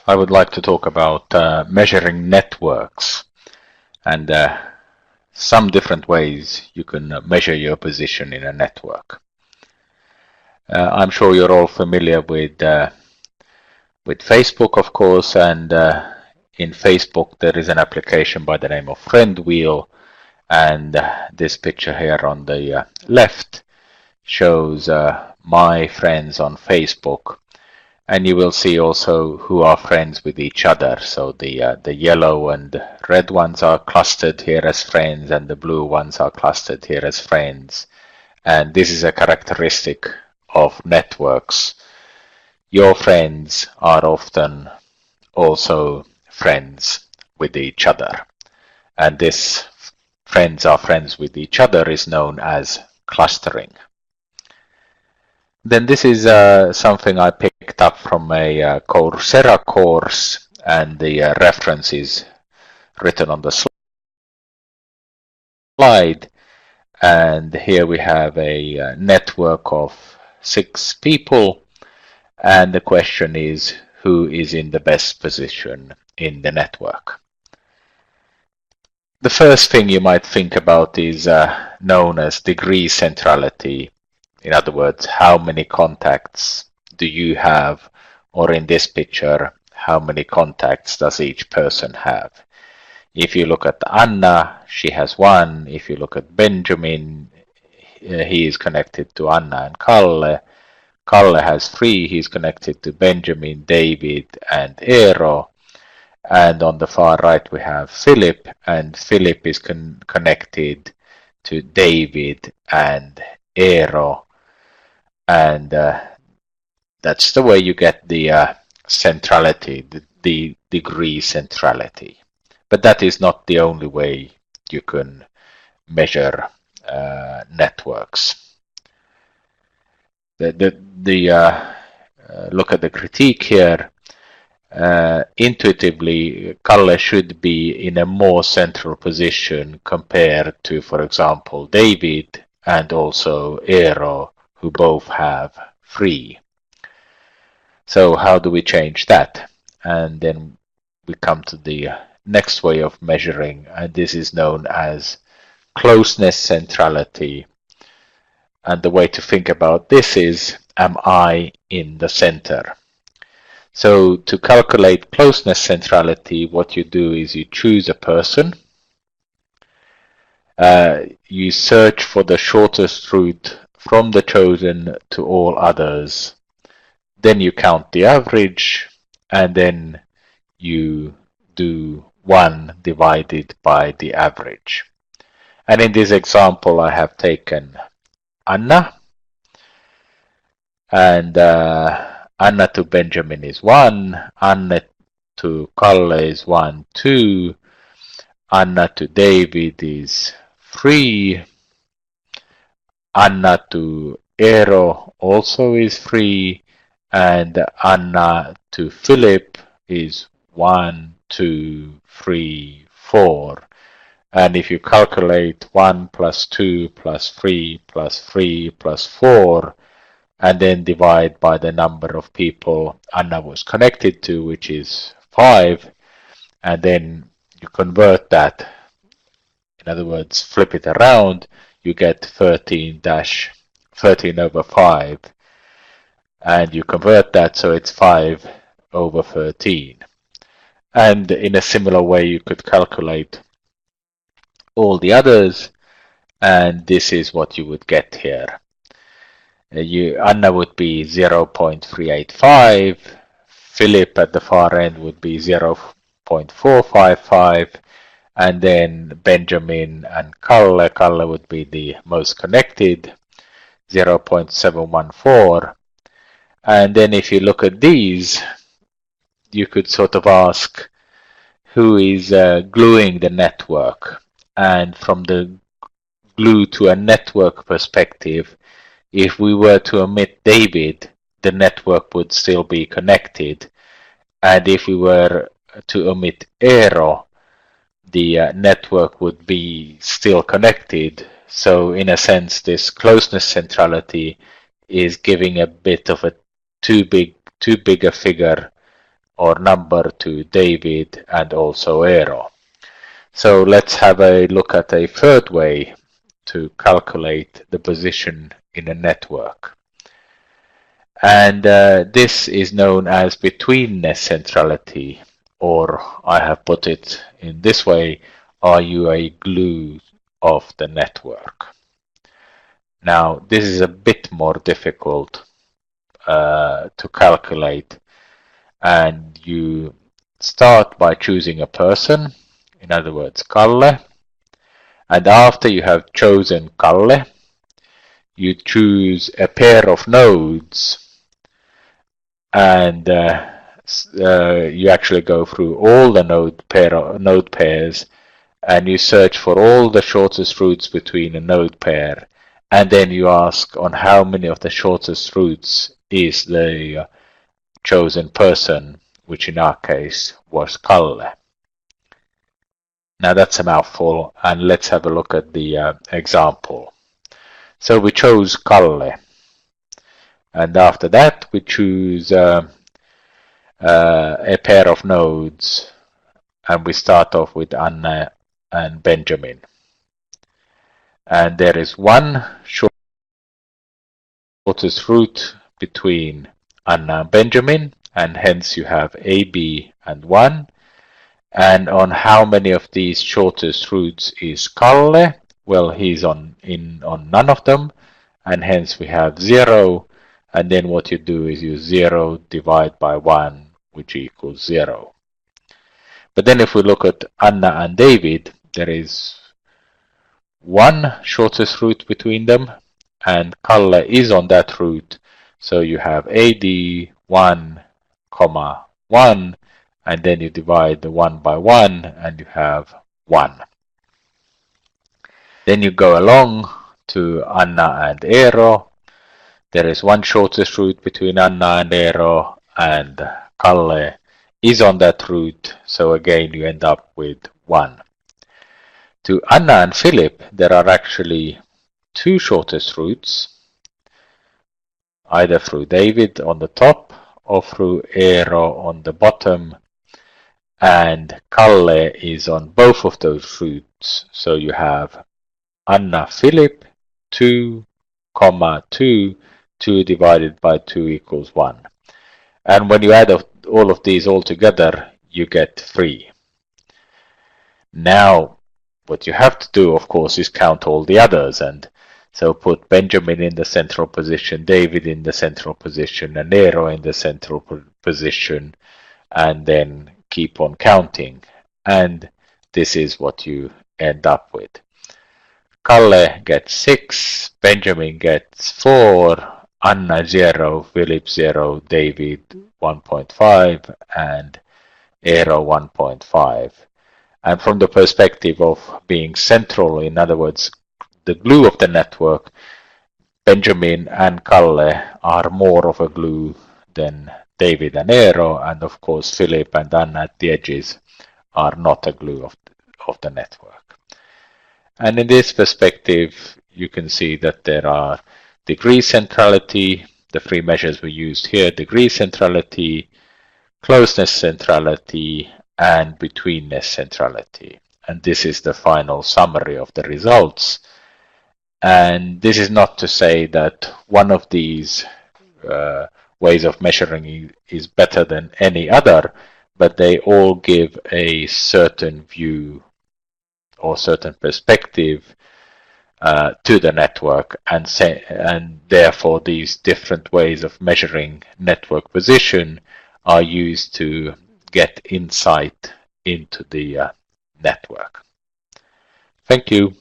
I would like to talk about measuring networks and some different ways you can measure your position in a network. I'm sure you're all familiar with Facebook, of course, and in Facebook there is an application by the name of Friend Wheel, and this picture here on the left shows my friends on Facebook. And you will see also who are friends with each other. So the yellow and red ones are clustered here as friends, and the blue ones are clustered here as friends. And this is a characteristic of networks. Your friends are often also friends with each other. And this friends are friends with each other is known as clustering. Then this is something I picked up from a Coursera course, and the reference is written on the slide. And here we have a network of 6 people, and the question is, who is in the best position in the network? The first thing you might think about is known as degree centrality. In other words, how many contacts do you have? Or in this picture, how many contacts does each person have? If you look at Anna, she has 1. If you look at Benjamin, he is connected to Anna and Kalle. Kalle has 3. He's connected to Benjamin, David, and Eero. And on the far right, we have Philip, and Philip is connected to David and Eero. And that's the way you get the centrality, the degree centrality. But that is not the only way you can measure networks. Look at the critique here. Intuitively, Kalle should be in a more central position compared to, for example, David and also Eero, who both have 3. So how do we change that? And then we come to the next way of measuring, and this is known as closeness centrality. And the way to think about this is, am I in the center? So to calculate closeness centrality, what you do is you choose a person, you search for the shortest route from the chosen to all others. Then you count the average, and then you do 1 divided by the average. And in this example, I have taken Anna, and Anna to Benjamin is 1, Anna to Kalle is 1, 2, Anna to David is 3, Anna to Eero also is 3, and Anna to Philip is 1, 2, 3, 4. And if you calculate 1 plus 2 plus 3 plus 3 plus 4, and then divide by the number of people Anna was connected to, which is 5, and then you convert that, in other words, flip it around, you get 13 over 5, and you convert that so it's 5 over 13. And in a similar way, you could calculate all the others, and this is what you would get here. Anna would be 0.385, Philip at the far end would be 0.455, and then Benjamin and Kalle would be the most connected, 0.714. And then if you look at these, you could sort of ask who is gluing the network. And from the glue to a network perspective, if we were to omit David, the network would still be connected. And if we were to omit Eero, the network would be still connected. So in a sense, this closeness centrality is giving a bit of a too big a figure or number to David and also Eero. So let's have a look at a third way to calculate the position in a network. And this is known as betweenness centrality, or I have put it in this way, are you a glue of the network? Now, this is a bit more difficult to calculate, and you start by choosing a person, in other words, Kalle, and after you have chosen Kalle, you choose a pair of nodes, and you actually go through all the node pairs, and you search for all the shortest routes between a node pair, and then you ask on how many of the shortest routes is the chosen person, which in our case was Kalle. Now that's a mouthful, and let's have a look at the example. So we chose Kalle, and after that we choose a pair of nodes, and we start off with Anna and Benjamin. And there is one shortest route between Anna and Benjamin, and hence you have A, B, and 1. And on how many of these shortest routes is Kalle? Well, he's on none of them, and hence we have 0. And then what you do is you 0 divide by 1, which equals 0. But then if we look at Anna and David, there is one shortest route between them, and Kalle is on that route. So you have AD 1, 1, and then you divide the 1 by 1, and you have 1. Then you go along to Anna and Eero. There is one shortest route between Anna and Eero, and Kalle is on that route, so again you end up with 1. To Anna and Philip, there are actually two shortest routes, either through David on the top or through Eero on the bottom, and Kalle is on both of those routes. So you have Anna Philip 2, 2, 2 divided by 2 equals 1. And when you add all of these all together, you get 3. Now, what you have to do, of course, is count all the others, and so put Benjamin in the central position, David in the central position, and Eero in the central position, and then keep on counting. And this is what you end up with. Kalle gets 6, Benjamin gets 4, Anna 0, Philip 0, David 1.5, and Eero 1.5. And from the perspective of being central, in other words, the glue of the network, Benjamin and Kalle are more of a glue than David and Eero, and of course Philip and Anna at the edges are not a glue of the network. And in this perspective, you can see that there are degree centrality, the three measures we used here, degree centrality, closeness centrality, and betweenness centrality. And this is the final summary of the results. And this is not to say that one of these ways of measuring is better than any other, but they all give a certain view or certain perspective to the network, and therefore these different ways of measuring network position are used to get insight into the network. Thank you.